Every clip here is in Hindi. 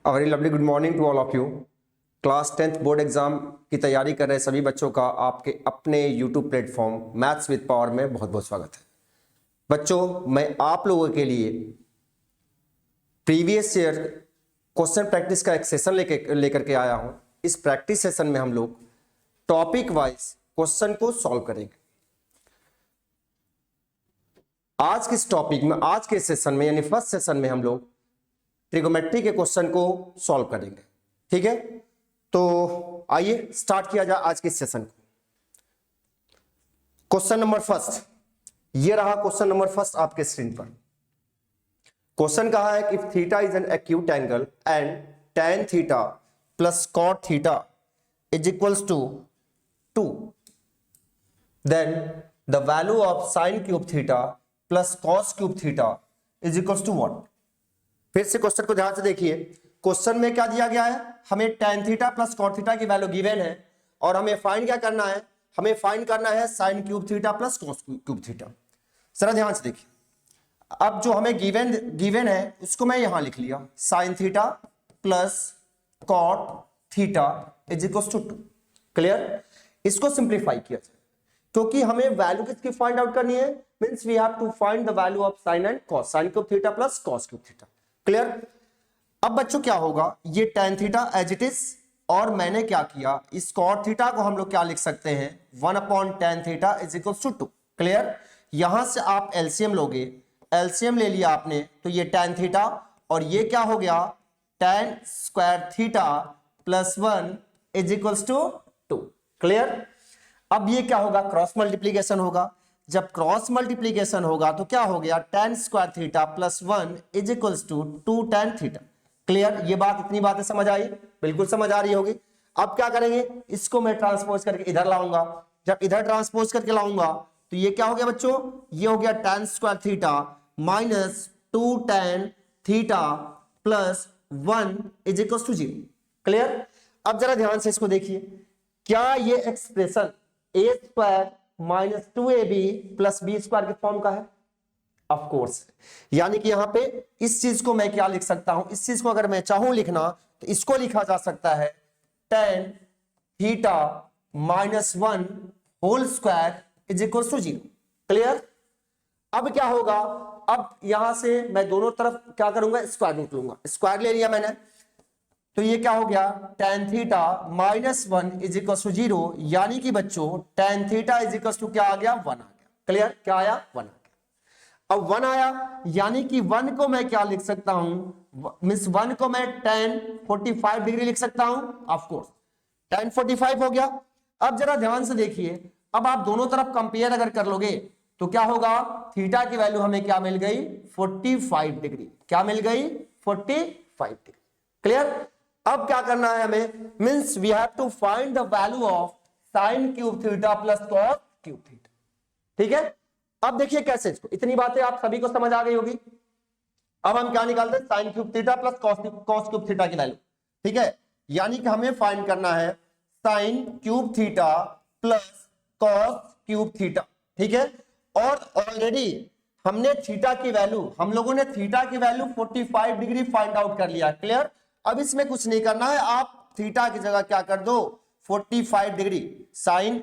A very lovely good morning to all of you. Class 10th board exam की तैयारी कर रहे सभी बच्चों का आपके अपने YouTube platform maths with power में बहुत बहुत स्वागत है। बच्चों, मैं आप लोगों के लिए प्रीवियस ईयर क्वेश्चन प्रैक्टिस का एक सेशन लेकर के आया हूं। इस प्रैक्टिस सेशन में हम लोग टॉपिक वाइज क्वेश्चन को सॉल्व करेंगे। आज के इस टॉपिक में, आज के सेशन में यानी फर्स्ट सेशन में हम लोग ट्रिगोमेट्री के क्वेश्चन को सॉल्व करेंगे। ठीक है, तो आइए स्टार्ट किया जाए आज के सेशन को। क्वेश्चन नंबर फर्स्ट, ये रहा क्वेश्चन नंबर फर्स्ट आपके स्क्रीन पर। क्वेश्चन कहा है कि if theta is an acute angle and tan theta plus cot theta is equals to 2, then the value of sin cube theta plus cos cube theta is equals to what. फिर से क्वेश्चन को ध्यान से देखिए। क्वेश्चन में क्या दिया गया है, हमें tan theta plus cot theta की वैल्यू गिवन है और हमें फाइंड क्या करना है, हमें फाइंड करना है sin cube theta plus cos cube theta. जरा ध्यान से देखिए। अब जो हमें गिवन है उसको मैं यहां लिख लिया, sin theta plus cot theta is equal to 2। Clear? इसको सिंप्लीफाई किया जाए क्योंकि हमें वैल्यू किसकी फाइंड आउट करनी है, means we have to find the value of sin and cos, sin cube theta plus cos cube theta. Clear? अब बच्चों क्या होगा, ये tan theta as it is और मैंने क्या किया, इस cot थीटा को हम लोग क्या लिख सकते हैं, 1 upon tan theta is equal to 2। Clear? यहां से आप एलसीएम लोगे, एलसीएम ले लिया आपने तो ये tan थीटा और ये क्या हो गया, tan square theta plus 1 is equal to 2। Clear? अब ये क्या होगा, क्रॉस मल्टीप्लीकेशन होगा। जब क्रॉस मल्टीप्लीकेशन होगा तो क्या हो गया, tan square theta plus 1 is equals to 2 tan theta. Clear? ये बात, इतनी बातें समझ आई, बिल्कुल समझ आ रही होगी। अब क्या करेंगे, इसको मैं ट्रांसपोज करके इधर लाऊंगा। जब इधर ट्रांसपोज करके लाऊंगा तो ये क्या हो गया बच्चों, ये हो गया tan square theta minus 2 tan theta plus 1 is equals to 0। Clear? अब जरा ध्यान से इसको देखिए, क्या ये expression a square minus 2ab plus b square के फॉर्म का है? Of course. यानी कि यहां पे इस चीज को मैं क्या लिख सकता हूं, इस चीज को अगर मैं चाहूं लिखना तो इसको लिखा जा सकता है tan theta minus 1 whole square is equal to 0। Clear? अब क्या होगा, अब यहां से मैं दोनों तरफ क्या करूंगा, स्क्वायर रूट लूंगा। स्क्वायर ले लिया मैंने तो ये क्या हो गया, tan theta minus 1 is equal to 0। यानी कि बच्चों tan theta is equal to क्या आ गया, 1 आ गया। क्लियर? क्या आया, 1 आ गया। अब 1 आया यानी कि 1 को मैं क्या लिख सकता हूं, मींस 1 को मैं tan 45 डिग्री लिख सकता हूं। ऑफ कोर्स tan 45 हो गया। अब जरा ध्यान से देखिए, अब आप दोनों तरफ कंपेयर अगर कर लोगे तो क्या होगा, थीटा की वैल्यू हमें क्या मिल गई, 45 डिग्री। क्या मिल गई, 45 डिग्री। क्लियर? अब क्या करना है हमें, means we have to find the value of sin cube theta plus cos cube theta. ठीक है? अब देखिए कैसे, इसको, इतनी बातें आप सभी को समझ आ गई होगी। अब हम क्या निकालते हैं, sin cube theta plus cos cube theta की वैल्यू। ठीक है? यानी कि हमें फाइंड करना है sin cube theta plus cos cube theta. ठीक है? और ऑलरेडी हमने थीटा की वैल्यू, हम लोगों ने थीटा की वैल्यू 45 डिग्री फाइंड आउट कर लिया। क्लियर? अब इसमें कुछ नहीं करना है, आप थीटा की जगह क्या कर दो, 45 degree sine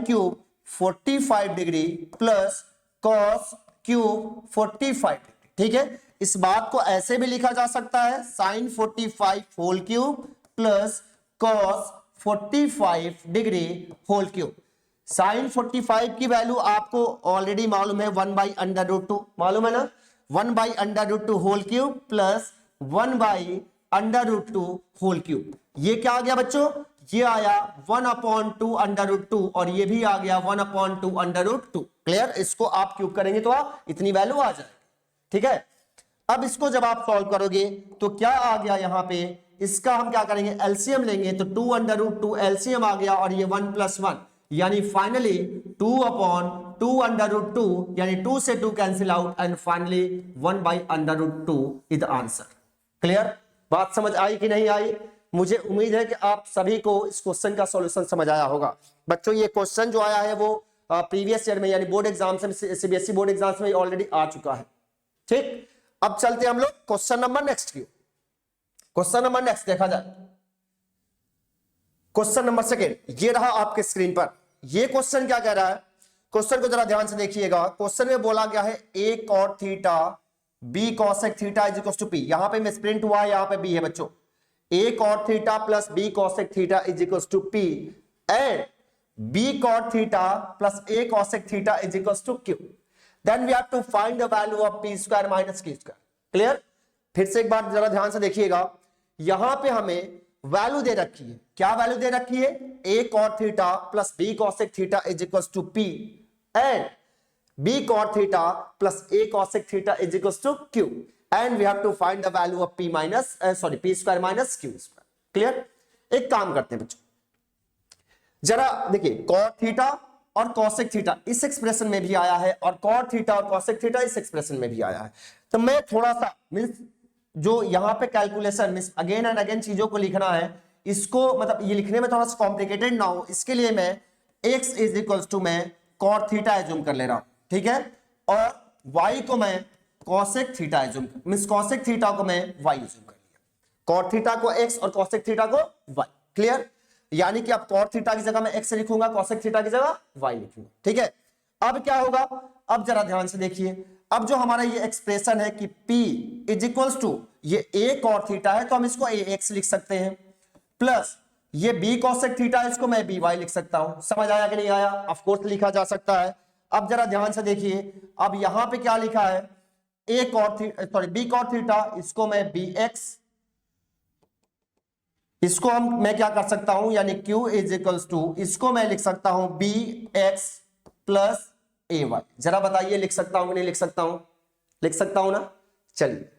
cube 45 degree plus cos cube 45 degree. ठीक है? इस बात को ऐसे भी लिखा जा सकता है, sine 45 whole cube plus cos 45 degree whole cube. Sine 45 की वैल्यू आपको ऑलरेडी मालूम है, 1/√2 मालूम है ना, 1/√2 whole cube plus 1/√2 whole cube. ये क्या आ गया बच्चों, ये आया 1/2√2 और ये भी आ गया 1/2√2। क्लियर? इसको आप क्यूब करेंगे तो आप इतनी वैल्यू आ जाएगी। ठीक है? अब इसको जब आप सॉल्व करोगे तो क्या आ गया, यहां पे इसका हम क्या करेंगे, एलसीएम लेंगे तो 2/2 एलसीएम आ गया और ये 1 + 1 यानी फाइनली 2/2 यानी 2 से 2 cancel out and finally 1/√2 is the answer. Clear? बात समझ आई कि नहीं आई? मुझे उम्मीद है कि आप सभी को इस क्वेश्चन का सॉल्यूशन समझ आया होगा। बच्चों ये क्वेश्चन जो आया है वो प्रीवियस ईयर में यानी बोर्ड एग्जाम से, सीबीएसई बोर्ड एग्जाम्स में ऑलरेडी आ चुका है। ठीक, अब चलते हम लोग क्वेश्चन नंबर नेक्स्ट की। क्वेश्चन नंबर नेक्स्ट देखा जाए, क्वेश्चन नंबर सेकेंड, ये रहा आपके स्क्रीन पर। ये क्वेश्चन क्या कह रहा है, क्वेश्चन को जरा ध्यान से देखिएगा। क्वेश्चन में बोला गया है a cot theta b cosec theta is equal to p। यहां पे मिसप्रिंट हुआ है, यहां पे b है बच्चों। a cot theta plus b cosec theta is equal to p and b cot theta plus a cosec theta is equal to q। Then we have to find the value of p square minus q square. Clear? फिर से एक बार जरा ध्यान से देखिएगा, यहां पे हमें वैल्यू दे रखी है। क्या वैल्यू दे रखी है? a cot theta plus b cosec theta is equal to p and b cot theta plus a cosec theta is equal to q and we have to find the value of p minus p square minus q square. Clear? एक काम करते हैं बच्चों, जरा देखिए cot थीटा और cosec थीटा इस एक्सप्रेशन में भी आया है और cot थीटा और cosec थीटा इस एक्सप्रेशन में भी आया है। तो मैं थोड़ा सा मींस जो यहां पे calculation means again and again चीजों को लिखना है, इसको मतलब ये लिखने में थोड़ा सा कॉम्प्लिकेटेड ना हो, इसके लिए मैं x इज इक्वल टू मैं cot थीटा एज्यूम कर ले रहा हूं, ठीक है, और y को मैं cosec theta assume means cosec theta को मैं y एज्यूम कर लिया, cot थीटा को x और cosec थीटा को y। क्लियर? यानी कि अब cot थीटा की जगह मैं x लिखूंगा, cosec थीटा की जगह y लिखूंगा, ठीक है। अब क्या होगा, अब जरा ध्यान से देखिए, अब जो हमारा ये एक्सप्रेशन है कि p इज इक्वल्स टू ये a cot थीटा है तो हम इसको ax लिख सकते हैं, प्लस ये b cosec थीटा इसको मैं by लिख सकता हूं। समझ आया कि नहीं आया? ऑफ कोर्स लिखा जा सकता है। अब जरा ध्यान से देखिए, अब यहां पे क्या लिखा है, b cot थीटा इसको मैं bx, इसको मैं क्या कर सकता हूं यानी q इज इक्वल्स टू इसको मैं लिख सकता हूं bx प्लस ay। जरा बताइए लिख सकता हूं कि नहीं लिख सकता हूं? लिख सकता हूं ना? चलिए,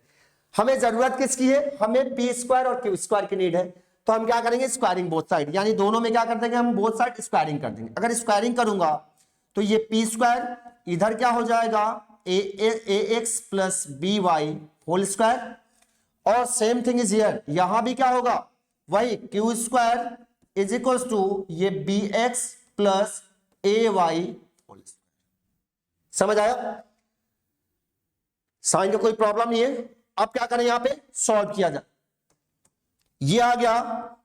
हमें जरूरत किसकी है? हमें p स्क्वायर और q स्क्वायर की नीड है, तो हम क्या करेंगे स्क्वायरिंग बोथ साइड, यानी दोनों में क्या कर देंगे हम बोथ साइड स्क्वायरिंग कर देंगे। अगर स्क्वायरिंग करूंगा तो ये p स्क्वायर इधर क्या हो जाएगा ax plus by whole square, और सेम थिंग इज हियर, यहां भी क्या होगा वही q square is equals to ये bx plus ay whole square. समझ आया? साइन का कोई प्रॉब्लम नहीं है। अब क्या करें, यहां पे सॉल्व किया जाए, ये आ गया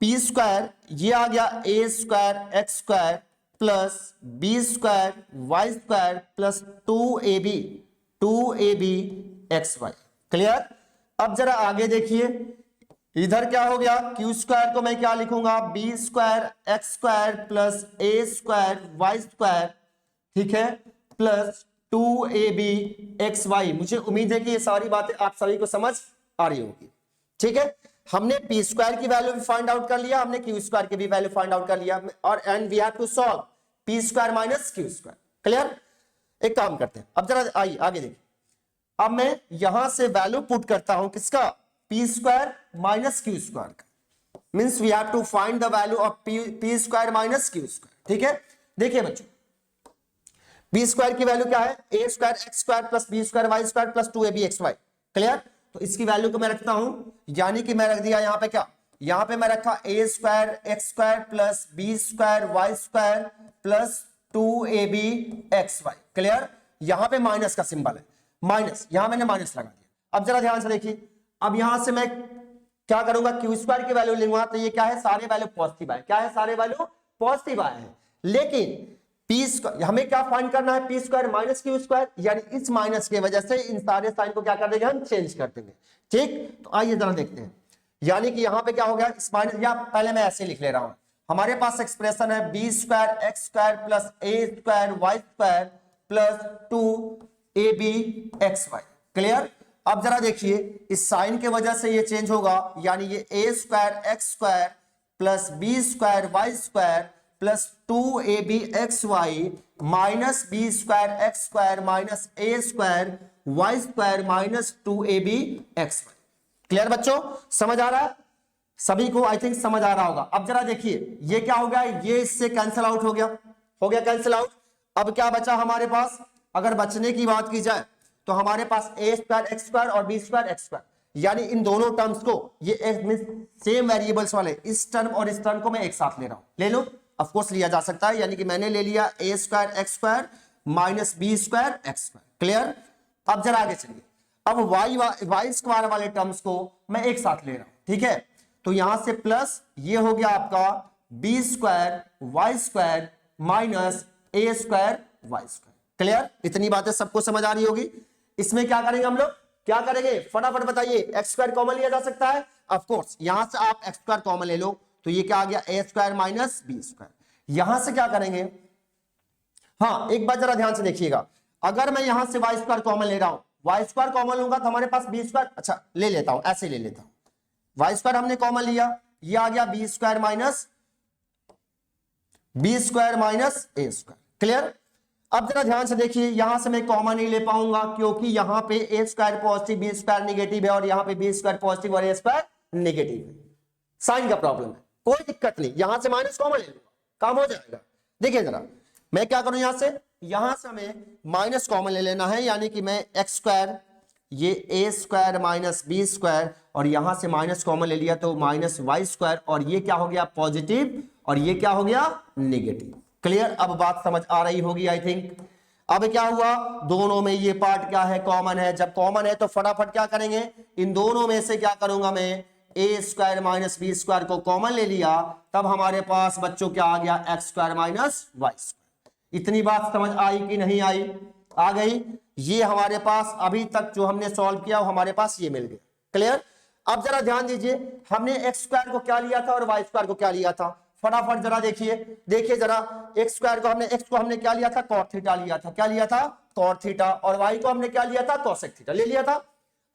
p स्क्वायर, ये आ गया a square x square plus b square y square plus 2ab xy। Clear? अब जरा आगे देखिए, इधर क्या हो गया, q स्क्वायर को मैं क्या लिखूंगा b square x square plus a square y square, ठीक है, प्लस 2ab xy। मुझे उम्मीद है कि ये सारी बातें आप सभी को समझ आ रही होगी, ठीक है। हमने p स्क्वायर की वैल्यू भी फाइंड आउट कर लिया, हमने q स्क्वायर की भी वैल्यू फाइंड आउट कर लिया, और and we have to solve p square minus q square. Clear? एक काम करते हैं, अब जरा आइए आगे देखिए, अब मैं यहां से वैल्यू पुट करता हूं किसका, p square minus q square का, means we have to find the value of p square minus q square. ठीक है, देखिए बच्चों, p स्क्वायर की वैल्यू क्या है, a square x square plus b square y square plus 2ab xy। Clear? तो इसकी वैल्यू को मैं रखता हूं, यानी कि मैं रख दिया यहां पे क्या, यहां पे मैं रखा a square x square plus b square y square plus 2ab xy। Clear? यहां पे माइनस का सिंबल है, माइनस, यहां मैंने माइनस लगा दिया। अब जरा ध्यान से देखिए, अब यहां से मैं क्या करूंगा, क्यू स्क्वायर की वैल्यू लूंगा, तो ये क्या है, सारे वैल्यू पॉजिटिव आए, क्या है, सारे वैल्यू पॉजिटिव आए हैं। लेकिन पी स्क्वायर हमें क्या फाइंड करना है, P square minus q square, यानी इस माइनस की वजह से इन सारे साइन को क्या कर देंगे, हम चेंज कर देंगे। ठीक, तो आइए जरा देखते हैं, यानी कि यहां पे क्या हो गया, इस माइनस, या पहले मैं ऐसे लिख ले रहा हूं, हमारे पास एक्सप्रेशन है b square x square plus a square y square plus 2ab xy। Clear? अब जरा देखिए, इस साइन के वजह से ये चेंज होगा, यानी ये a square x square plus b square y square plus 2ab xy minus B square x square minus a square y square minus 2ab xy। Clear बच्चों? समझ आ रहा है सभी को? आई थिंक समझ आ रहा होगा। अब जरा देखिए, ये क्या हो गया, ये इससे कैंसिल आउट हो गया, कैंसिल आउट। अब क्या बचा हमारे पास, अगर बचने की बात की जाए तो हमारे पास ए स्क्वायर एक्स स्क्वायर और बी स्क्वायर एक्स स्क्वायर, यानी इन दोनों टर्म्स को, ये सेम वेरिएबल्स वाले, इस टर्म और इस टर्म को मैं एक साथ ले रहा हूं, ले लो, ऑफ कोर्स लिया जा सकता है, यानी कि मैंने ले लिया a square x square minus B square x square. Clear? अब जरा आगे चलिए, अब वाई स्क्वायर वाले टर्म्स को मैं एक साथ ले रहा हूं, ठीक है। तो यहां से प्लस ये हो गया आपका b square y square minus a square y square. Clear? इतनी बातें सबको समझ आ रही होगी। इसमें क्या करेंगे हम लोग, क्या करेंगे फटाफट बताइए। एक्स स्क्वायर कॉमन लिया जा सकता है, ऑफ कोर्स। यहां से आप एक्स स्क्वायर कॉमन ले लो तो ये क्या आ गया, ए स्क्वायर माइनस बी स्क्वायर। यहां से क्या करेंगे, हाँ एक बात जरा ध्यान से देखिएगा, अगर मैं यहां से वाई स्क्वायर कॉमन ले रहा हूं, वाई स्क्वायर कॉमन लूंगा तो हमारे पास बी स्क्वायर, अच्छा ले लेता हूं, ऐसे ले लेता हूं। वाई स्क्वायर हमने कॉमन लिया, ये आ गया B square minus a square. Clear? अब जरा ध्यान से देखिए, यहां से मैं कॉमन नहीं ले पाऊंगा क्योंकि यहां पे a square positive b square negative है और यहां पे बी स्क्वायर पॉजिटिव और ए स्क्वायर नेगेटिव है। साइन का प्रॉब्लम है, कोई दिक्कत नहीं, यहां से माइनस कॉमन ले लूंगा, काम हो जाएगा। देखिए जरा मैं क्या करूं, यहां से हमें माइनस कॉमन ले लेना है, यानी कि मैं एक्स स्क्वायर, ये ए स्क्वायर माइनस बी स्क्वायर और यहां से माइनस कॉमन ले लिया तो माइनस वाई स्क्वायर, और ये क्या हो गया पॉजिटिव और ये क्या हो गया नेगेटिव। क्लियर? अब बात समझ आ रही होगी आई थिंक। अब क्या हुआ, दोनों में ये पार्ट क्या है, कॉमन है। जब कॉमन है तो फटाफट क्या करेंगे, इन दोनों में से क्या करूंगा मैं, a square minus B square को कॉमन ले लिया, तब हमारे पास बच्चों क्या आ गया, x square minus y square. इतनी बात समझ आई कि नहीं आई? आ गई। ये हमारे पास अभी तक जो हमने सॉल्व किया वो हमारे पास ये मिल गया। क्लियर? अब जरा ध्यान दीजिए, हमने एक्स स्क्वायर को क्या लिया था और वाई स्क्वायर को क्या लिया था, फटाफट जरा देखिए जरा। एक्स स्क्वायर को एक्स को हमने क्या लिया था, कॉट थीटा लिया था, क्या लिया था, कॉट थीटा, और वाई को हमने क्या लिया था, कोसेक थीटा ले लिया था।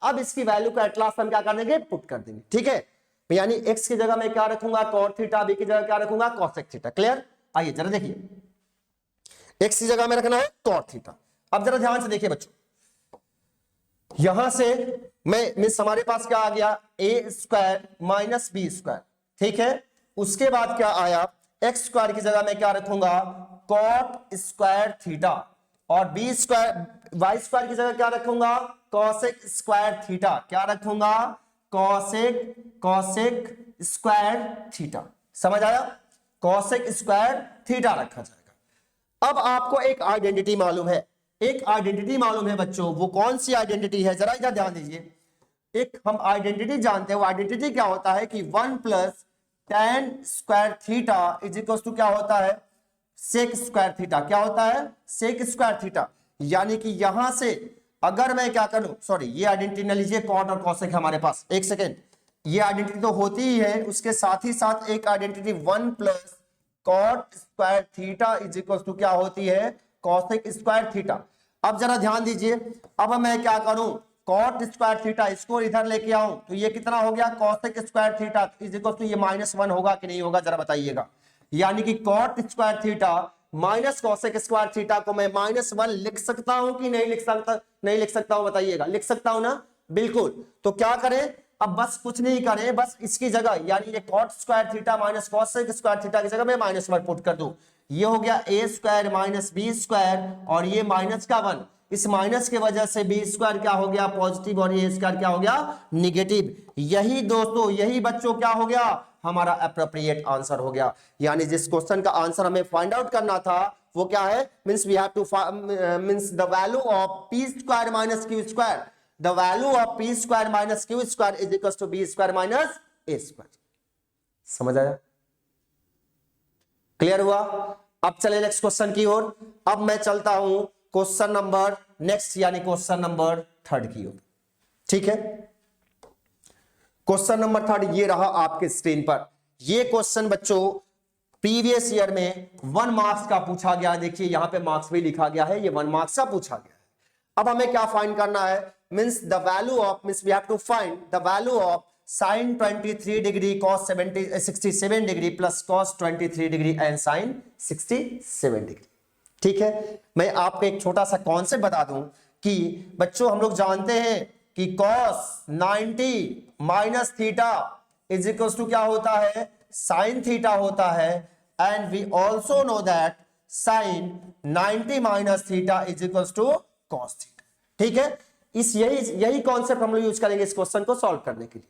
अब इसकी वैल्यू को एट लास्ट हम क्या कर देंगे, पुट कर देंगे, ठीक है। यानी एक्स की जगह मैं क्या रखूंगा, कॉट थीटा, बी की जगह क्या रखूंगा, कोसेक थीटा। क्लियर? आइए जरा देखिए, एक्स की जगह में रखना है कॉट थीटा। अब जरा ध्यान से देखिए बच्चों, यहां से मैं मींस हमारे पास क्या आ गया, ए स्क्वायर माइनस बी स्क्वायर, ठीक है। उसके बाद क्या आया, एक्स स्क्वायर की जगह मैं क्या रखूंगा, कॉट स्क्वायर थीटा, और बी स्क्वायर वाई स्क्वायर की जगह क्या रखूंगा, कॉसेक स्क्वायर थीटा। क्या रखूंगा, कॉसेक स्क्वायर थीटा। समझ आया? कॉसेक स्क्वायर थीटा रखा जाएगा। अब आपको एक आइडेंटिटी मालूम है, बच्चों, वो कौन सी आइडेंटिटी है, जरा इधर ध्यान दीजिए। एक हम आइडेंटिटी जानते हैं, वो आइडेंटिटी क्या होता है कि 1 plus tan square theta is equal to क्या होता है, सेक स्क्वायर थीटा। क्या होता है, सेक स्क्वायर थीटा। यानी कि यहां से अगर मैं क्या करूं, सॉरी ये आइडेंटिटी न लीजिए, कॉट और कॉसेक हमारे पास, एक सेकेंड, ये आइडेंटिटी तो होती ही है, उसके साथ ही साथ एक identity 1 plus cot square theta is equal to क्या होती है, कॉसेक स्क्वायर थीटा। अब जरा ध्यान दीजिए, अब मैं क्या करूं, कॉट स्क्वायर थीटा इसको इधर लेके आऊं तो ये कितना हो गया, cosec square theta is equal to ये -1 होगा कि नहीं होगा, जरा बताइएगा। यानी कि cot square theta minus cosec square theta को मैं -1 लिख सकता हूं कि नहीं लिख सकता हूं, बताइएगा। लिख सकता हूं ना, बिल्कुल। तो क्या करें, अब बस कुछ नहीं करें, बस इसकी जगह यानी ये cot square theta minus cosec square theta की जगह मैं -1 पुट कर दूं। ये हो गया ए स्क्वायर माइनस बी स्क्वायर, और ये माइनस का 1, इस माइनस के वजह से बी स्क्वायर क्या हो गया पॉजिटिव और ए स्क्वायर क्या हो गया नेगेटिव। यही दोस्तों, यही बच्चों क्या हो गया, हमारा एप्रोप्रिएट आंसर हो गया। यानी जिस क्वेश्चन का आंसर हमें फाइंड आउट करना था वो क्या है, means we have to means the value of p square minus q square, the value of p square minus q square is equal to b square minus a square. समझ आया? क्लियर हुआ? अब चले नेक्स्ट क्वेश्चन की ओर। अब मैं चलता हूं क्वेश्चन नंबर नेक्स्ट, यानी क्वेश्चन नंबर 3 की ओर, ठीक है। क्वेश्चन नंबर 3 ये रहा आपके स्क्रीन पर। ये क्वेश्चन बच्चों प्रीवियस ईयर में 1 मार्क्स का पूछा गया। देखिए यहां पे मार्क्स भी लिखा गया है, ये 1 मार्क्स का पूछा गया है। अब हमें क्या फाइंड करना है, means the value of, means we have to find the value of sin 23 degree cos 67 degree plus cos 23 degree and sin 67 degree. ठीक है, मैं आपको एक छोटा सा कॉन्सेप्ट बता दूं कि बच्चों हम लोग जानते हैं कि cos 90 minus theta is equal to क्या होता है, sin थीटा होता है, and we also know that sin 90 minus theta is equal to cos theta. ठीक है, इस यही कॉन्सेप्ट हम लोग यूज करेंगे इस क्वेश्चन को सॉल्व करने के लिए।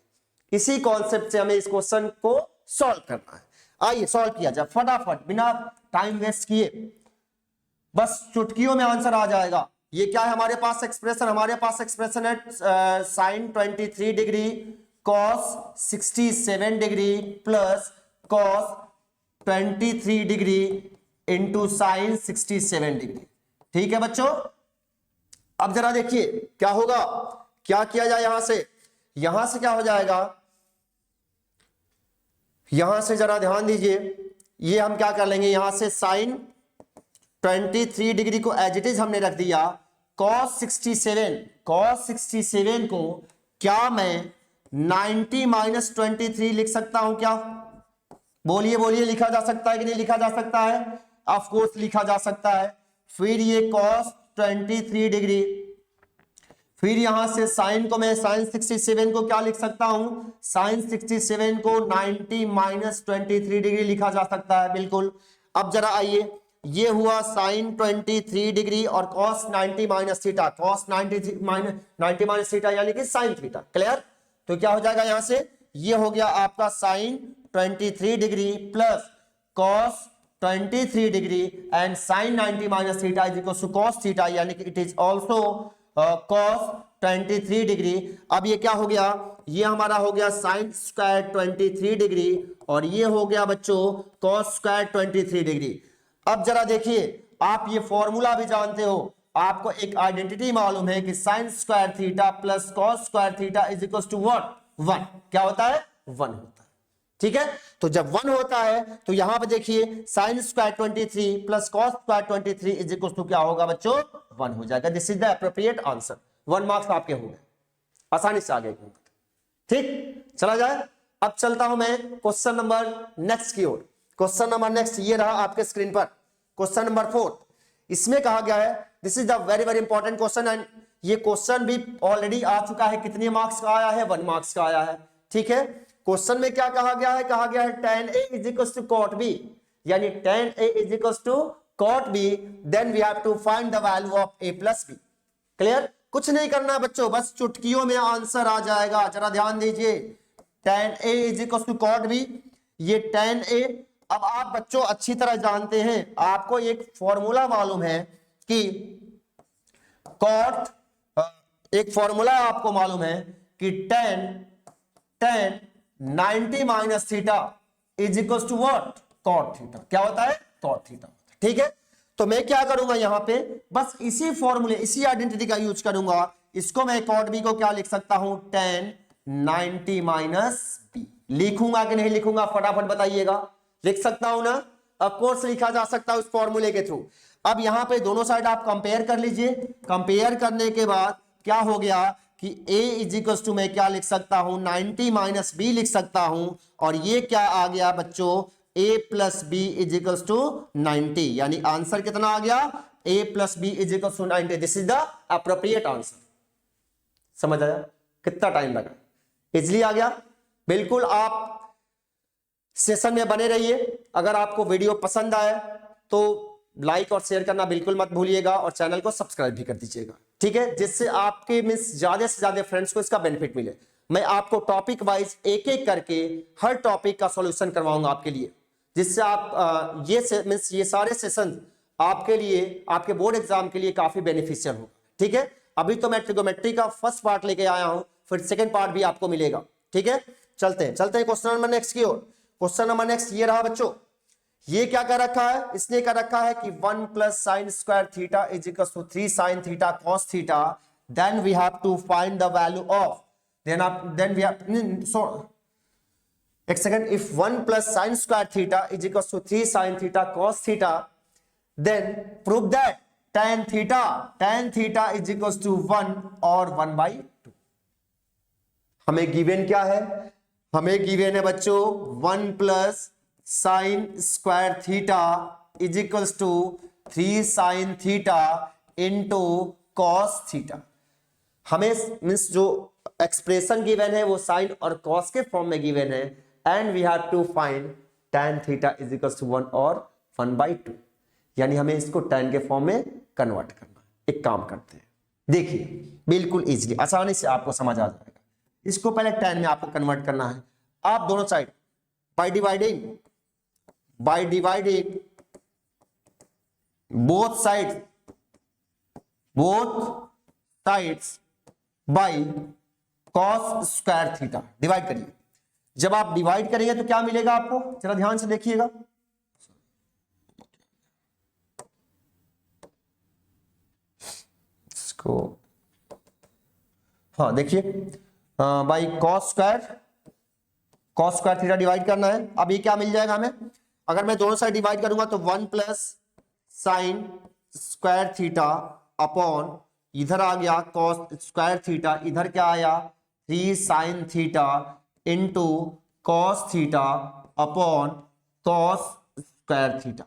इसी कॉन्सेप्ट से हमें इस क्वेश्चन को सॉल्व करना है। आइए सॉल्व किया जाए फटाफट, बिना टाइम वेस्ट किए, बस चुटकियों में आंसर आ जाएगा। ये क्या है हमारे पास एक्सप्रेशन, हमारे पास एक्सप्रेशन है sine 23 degree cos 67 degree plus cos 23 degree into sine 67 degree. ठीक है बच्चों, अब जरा देखिए क्या होगा, क्या किया जाए यहां से क्या हो जाएगा, यहां से जरा ध्यान दीजिए, ये हम क्या कर लेंगे, यहां से साइन 23 डिग्री को एज इट इज हमने रख दिया, cos 67 को क्या मैं 90 माइनस 23 लिख सकता हूं क्या? बोलिए बोलिए, लिखा जा सकता है कि नहीं लिखा जा सकता है? ऑफ कोर्स लिखा जा सकता है। फिर ये cos 23 डिग्री, फिर यहां से साइन को मैं साइन 67 को क्या लिख सकता हूं, साइन 67 को 90 माइनस 23 डिग्री लिखा जा सकता है, बिल्कुल। अब जरा आइए, ये हुआ साइन 23 डिग्री और cos 90 minus theta, cos 90 minus theta यानी कि साइन थीटा, क्लियर? तो क्या हो जाएगा यहां से, ये हो गया आपका sine 23 degree plus cos 23 degree and sine 90 minus theta is equal to cos theta, यानी कि it is also cos 23 degree. अब ये क्या हो गया, ये हमारा हो गया साइन स्क्वायर 23 डिग्री और ये हो गया बच्चों cos स्क्वायर 23 डिग्री। अब जरा देखिए, आप ये फॉर्मूला भी जानते हो, आपको एक आइडेंटिटी मालूम है कि sine square theta plus cos square theta is equal to what, 1। क्या होता है, 1 होता है। ठीक है, तो जब 1 होता है तो यहां पे देखिए sine square 23 plus cos square 23 is equal to क्या होगा बच्चों, 1 हो जाएगा। This is the appropriate answer. 1 marks आपके हो गए, आसानी से आगे। ठीक, चला जाए। अब चलता हूं मैं क्वेश्चन नंबर नेक्स्ट की ओर। क्वेश्चन नंबर नेक्स्ट ये रहा आपके स्क्रीन पर, क्वेश्चन नंबर 4। इसमें कहा गया है, this is the very very important question and ये क्वेश्चन भी ऑलरेडी आ चुका है। कितने मार्क्स का आया है, 1 मार्क्स का आया है। ठीक है, क्वेश्चन में क्या कहा गया है, कहा गया है tan A is equal to cot B, यानी tan A is equal to cot B, then we have to find the value of A plus B। Clear, कुछ नहीं करना बच्चों, बस चुटकियों में आंसर आ जाएगा। जरा ध्यान दीजिए, tan A is equal to cot B, ये tan A। अब आप बच्चों अच्छी तरह जानते हैं, आपको एक फॉर्मूला मालूम है कि cot, एक फॉर्मूला आपको मालूम है कि tan 90 minus theta is equal to what, cot theta. क्या होता है, cot थीटा। ठीक है, तो मैं क्या करूंगा यहां पे, बस इसी फॉर्मूले, इसी आइडेंटिटी का यूज करूंगा। इसको मैं cot b को क्या लिख सकता हूं, tan 90 माइनस b। लिखूंगा कि नहीं लिखूंगा, फटाफट बताइएगा। लिख सकता हूं ना, ऑफ कोर्स लिखा जा सकता है उस फॉर्मूले के थ्रू। अब यहां पे दोनों साइड आप कंपेयर कर लीजिए। कंपेयर करने के बाद क्या हो गया कि a इज इक्वल टू मैं क्या लिख सकता हूं, 90 माइनस बी लिख सकता हूं, और ये क्या आ गया बच्चों, a plus b is equal to 90, यानी आंसर कितना आ गया, a plus b is equal to 90। This is the appropriate answer. समझ आया, कितना टाइम लगा, इजिली आ गया। बिल्कुल, आप सेशन में बने रहिए। अगर आपको वीडियो पसंद आए तो लाइक और शेयर करना बिल्कुल मत भूलिएगा और चैनल को सब्सक्राइब भी कर दीजिएगा। ठीक है, जिससे आपके मींस ज्यादा से ज्यादा फ्रेंड्स को इसका बेनिफिट मिले। मैं आपको टॉपिक वाइज एक एक करके हर टॉपिक का सॉल्यूशन करवाऊंगा आपके लिए, जिससे आप ये सारे सेशन आपके लिए, आपके बोर्ड एग्जाम के लिए काफी बेनिफिशियल होगा। ठीक है, अभी तो मैं ट्रिगोमेट्री का फर्स्ट पार्ट लेके आया हूं, फिर सेकेंड पार्ट भी आपको मिलेगा। ठीक है, चलते हैं क्वेश्चन नंबर नेक्स्ट की ओर। क्वेश्चन नंबर नेक्स्ट ये रहा बच्चों, ये क्या कर रखा है, इसने कर रखा है कि 1 plus sine square theta is equal to 3 sine theta cos theta, then we have to find the value of, then we have, एक second, if 1 plus sine square theta is equal to 3 sine theta cos theta, then prove that tan theta is equal to 1 और 1/2। हमें गिवन क्या है, हमें गिवन है बच्चों 1 plus sine square theta is equals to 3 sine theta into cos theta. हमें मीन्स जो एक्सप्रेशन गिवन है वो साइन और कॉस के फॉर्म में गिवन है, and we have to find tan theta is equals to 1 और 1/2, यानी हमें इसको tan के फॉर्म में कन्वर्ट करना। एक काम करते हैं, देखिए बिल्कुल इजीली, आसानी से आपको समझ आ जाएगा। इसको पहले tan में आपको कन्वर्ट करना है। आप दोनों side by dividing both side both sides by cos square theta, divide करिए। जब आप डिवाइड करेंगे तो क्या मिलेगा आपको, जरा ध्यान से देखिएगा। इसको हाँ देखिए, by cos square theta divide करना है। अब ये क्या मिल जाएगा हमें, अगर मैं दोनों साइड डिवाइड करूंगा तो 1 plus sine square theta upon, इधर आ गया कॉस स्क्वायर थीटा, इधर क्या आया 3 sine theta into cos theta upon cos square theta.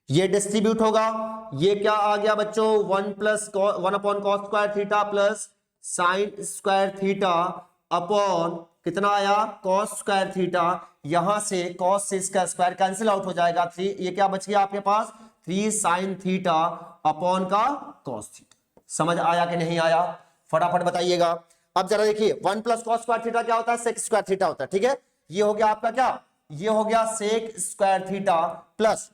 ये डिस्ट्रीब्यूट होगा, ये क्या आ गया बच्चों 1 upon cos square theta plus sine square theta upon कितना आया कॉस स्क्वायर थीटा। यहां से कॉस से इसका स्क्वायर कैंसिल आउट हो जाएगा, 3 ये क्या बच गया आपके पास 3 साइन थीटा अपॉन का कॉस थीटा। समझ आया कि नहीं आया, फटाफट बताइएगा। अब जरा देखिए 1 प्लस कॉस स्क्वायर थीटा क्या होता है, सेक स्क्वायर थीटा होता है, ठीक है। ये हो गया आपका क्या, ये हो गया sec square theta plus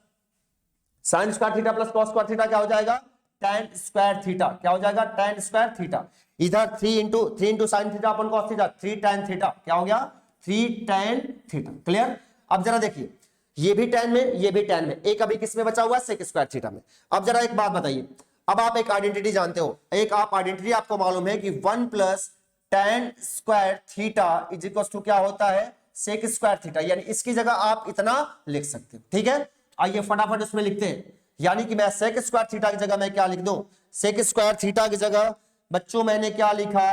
sine square theta plus cos square theta क्या हो जाएगा tan स्क्वायर थीटा, क्या हो जाएगा tan स्क्वायर थीटा। इधर 3 इंटू साइन थीटा अपन कॉस थीटा 3 tan थीटा, क्या हो गया 3 tan थीटा। क्लियर। अब जरा देखिए ये भी tan में ये भी tan में, एक अभी किस में बचा हुआ है सेक स्क्वायर थीटा में। अब जरा एक बात बताइए, अब आप एक आइडेंटिटी जानते हो, एक आप आइडेंटिटी आपको मालूम है कि 1 plus tan square theta is equal to क्या होता है सेक स्क्वायर थीटा, यानी इसकी जगह आप इतना लिख सकते हो, ठीक है। आइए फटाफट उसमें लिखते हैं, यानी कि मैं सेक स्क्वायर थीटा की जगह मैं क्या लिख दूं, सेक स्क्वायर थीटा की जगह बच्चों मैंने क्या लिखा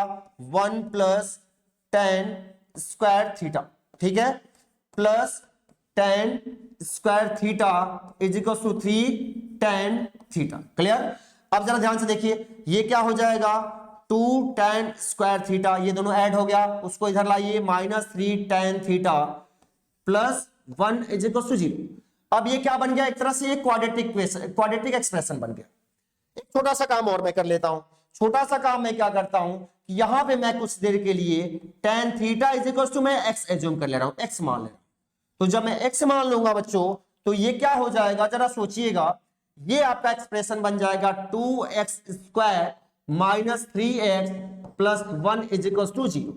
1 प्लस tan स्क्वायर थीटा, ठीक है, plus tan square theta is equal to 3 tan theta. Clear. अब जरा ध्यान से देखिए ये क्या हो जाएगा 2 tan स्क्वायर थीटा, ये दोनों ऐड हो गया, उसको इधर लाइए -3 tan theta plus 1 is equal to 0। अब ये क्या बन गया, एक तरह से ये क्वाड्रेटिक एक्सप्रेशन बन गया। एक छोटा सा काम और मैं कर लेता हूं, छोटा सा काम मैं क्या करता हूं कि यहां पे मैं कुछ देर के लिए tan theta is equal to मैं x एज्यूम कर ले रहा हूं, x मान ले रहा हूं। तो जब मैं x मान लूंगा बच्चों तो ये क्या हो जाएगा जरा सोचिएगा, ये आपका एक्सप्रेशन बन जाएगा 2x square minus 3x plus 1 is equal to 0।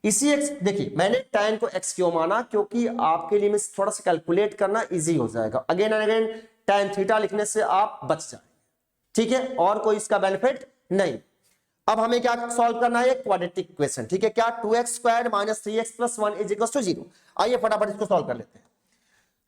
इसी x देखिए मैंने tan को x क्यों माना, क्योंकि आपके लिए थोड़ा सा कैलकुलेट करना इजी हो जाएगा, again and again tan theta लिखने से आप बच जाएंगे, ठीक है, और कोई इसका बेनिफिट नहीं। अब हमें क्या सॉल्व करना है क्वाड्रेटिक इक्वेशन, ठीक है, क्या 2x square minus 3x plus 1 is equal to 0। आइए फटाफट इसको सॉल्व कर लेते हैं।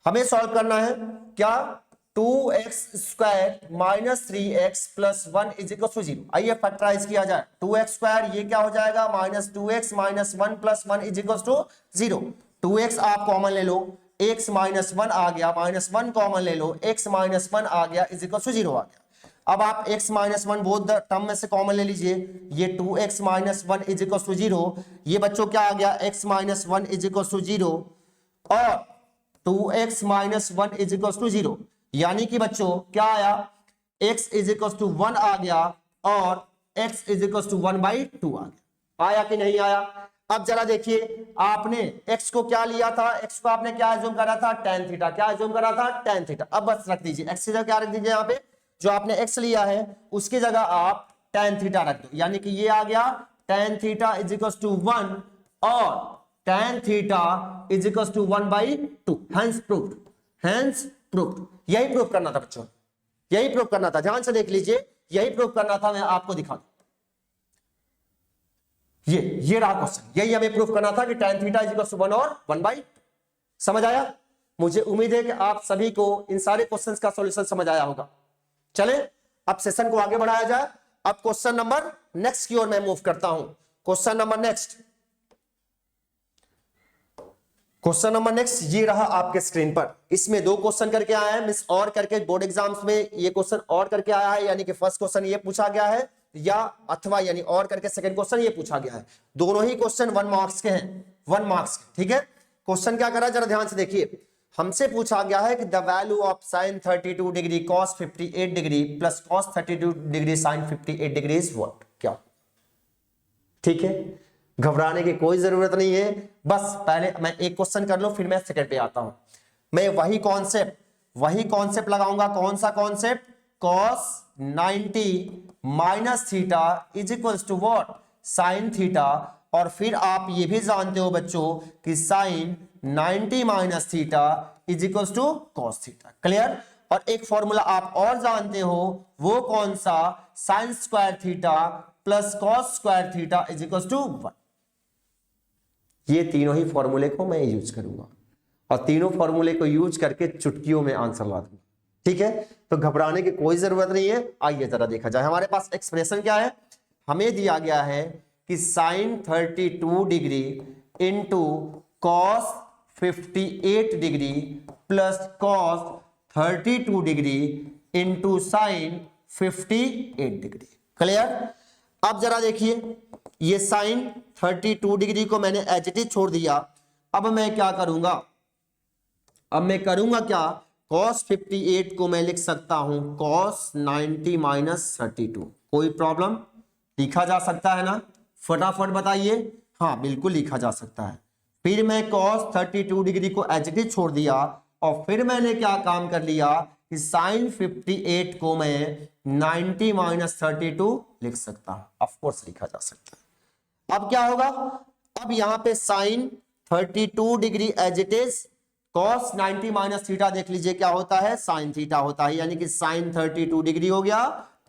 हमें सॉल्व करना है क्या 2x square minus 3x plus 1 is equal to 0। आइए फैक्टराइज किया जाए, 2x स्क्वायर ये क्या हो जाएगा minus 2x minus 1 plus 1 is equal to 0। 2x आप कॉमन ले लो, x माइनस 1 आ गया, माइनस 1 कॉमन ले लो, x माइनस 1 आ गया इज इक्वल टू 0 आ गया। अब आप x minus 1 both the term में से कॉमन ले लीजिए, ये 2x minus 1 is equal to 0, ये बच्चों क्या आ गया x minus 1 is equal to 0 और 2x minus 1 is equal to 0, यानी कि बच्चों क्या आया x इज इक्वल टू 1 आ गया और x इज इक्वल टू 1/2 आ गया। आया कि नहीं आया। अब जरा देखिए आपने x को क्या लिया था, x को आपने क्या एज्यूम करा था tan थीटा, क्या एज्यूम करा था tan थीटा। अब बस रख दीजिए x की जगह क्या रख दीजिए, यहाँ पे जो आपने x लिया है उसकी जगह आप tan थीटा रख दो, यानी कि ये आ गया tan theta is equal to 1 और tan theta is equal to 1/2। Hence proved, hence proved. यही प्रूव करना था बच्चों, यही प्रूव करना था, ध्यान से देख लीजिए, यही प्रूव करना था, मैं आपको दिखा दूं। ये रहा क्वेश्चन, यही हमें प्रूव करना था कि tan theta is equal to 1 और 1/2। समझ आया। मुझे उम्मीद है कि आप सभी को इन सारे क्वेश्चंस का सॉल्यूशन समझ आया होगा। चले अब सेशन को आगे बढ़ाया जाए। अब क्वेश्चन नंबर नेक्स्ट की ओर मैं मूव करता हूं। Question number next, question number next ये रहा आपके स्क्रीन पर। इसमें 2 क्वेश्चन करके आया है, मिस और करके बोर्ड एग्जाम्स में ये क्वेश्चन और करके आया है, यानी कि फर्स्ट क्वेश्चन ये पूछा गया है या अथवा यानी और करके सेकंड क्वेश्चन ये पूछा गया है। दोनों ही क्वेश्चन 1 मार्क्स के हैं, 1 मार्क्स के, ठीक है। क्वेश्चन क्या करा जरा ध्यान से देखिए, हमसे पूछा गया है कि the value of sin 32 degree cos 58 degree plus cos 32 degree sin 58 degree is what, क्या। ठीक है, घबराने की कोई जरूरत नहीं है, बस पहले मैं एक क्वेश्चन कर लूं फिर मैं सेकंड पे आता हूं। मैं वही कॉन्सेप्ट लगाऊंगा, कौन सा concept, cos 90 minus theta is equals to what, sine theta. और फिर आप ये भी जानते हो बच्चों कि sine 90 minus theta is equals to cos theta. Clear. और एक फॉर्मूला आप और जानते हो, वो कौन सा, sine square theta plus cos square theta is equals to 1। ये तीनों ही फॉर्मूले को मैं यूज करूंगा और तीनों फॉर्मूले को यूज करके चुटकियों में आंसर ला दूंगा। ठीक है, तो घबराने की कोई जरूरत नहीं है। आइए जरा देखा जाए, हमारे पास एक्सप्रेशन क्या है, हमें दिया गया है कि sine 32 degree into cos 58 degree plus cos 32 degree into sine 58 degree. Clear. अब जरा देखिए, ये साइन 32 डिग्री को मैंने एज इट इज छोड़ दिया। अब मैं क्या करूंगा, अब मैं करूंगा क्या, cos 58 को मैं लिख सकता हूं cos 90 माइनस 32। कोई प्रॉब्लम, लिखा जा सकता है ना, फटाफट बताइए। हाँ बिल्कुल लिखा जा सकता है। फिर मैं cos 32 डिग्री को एज इट इज छोड़ दिया और फिर मैंने क्या काम कर लिया कि साइन 58 को मैं 90 माइनस 32 लिख सकता हूं। ऑफकोर्स लिखा जा सकता है। अब क्या होगा, अब यहां पे sine 32 degree as it is, cos 90 minus theta देख लीजिए क्या होता है, साइन थीटा होता है, यानी कि साइन 32 डिग्री हो गया